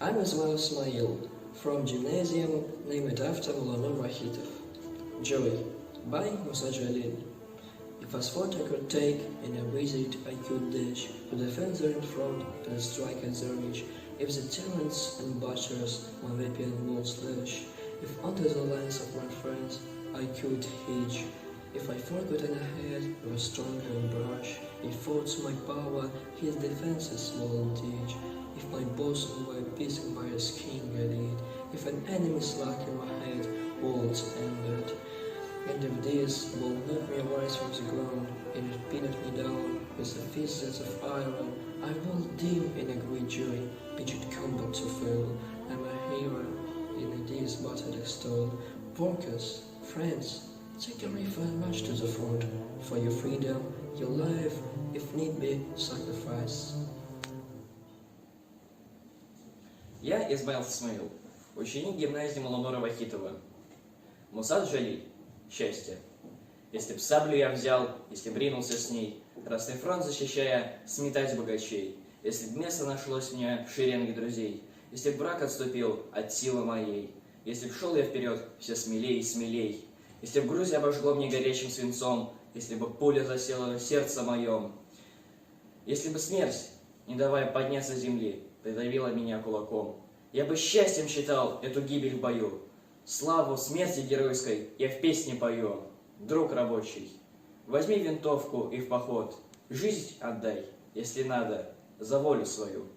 I'm Izmailov Ismail from Gymnasium named after M.M.Vakhitov. Joy by Musa Jalil. If a sport I could take in a visit I could dash, to defend the in front and strike at the reach. If the talents and butchers my weapon would slash, if under the lines of my friends I could hitch. If I forgot in a head was stronger and brush, if fought my power his defenses won't teach. If my bosom were piercing by a skin I did, if an enemy's luck in my head walls ended. And if this will make me rise from the ground, and it pinned me down with the fists of iron, I will dim in a great joy, pitched combat to fail. I'm a hero, and it is but I extol. Workers, friends, take your river and march to the front, for your freedom, your life, if need be, sacrifice. Я Измайлов Исмаил, ученик гимназии М.М.Вахитова. Вахитова. Муса Джалиль. Счастье. Если б саблю я взял, если б ринулся с ней, Красный фронт защищая, сметать богачей, если б место нашлось мне в шеренге друзей, если б враг отступил от силы моей, если б шел я вперед все смелей и смелей, если б Грузия обожгло мне горячим свинцом, если бы пуля засела в сердце моем, если бы смерть, не давая подняться с земли, придавила меня кулаком, я бы счастьем считал эту гибель в бою. Славу смерти геройской я в песне пою. Друг рабочий, возьми винтовку и в поход. Жизнь отдай, если надо, за волю свою.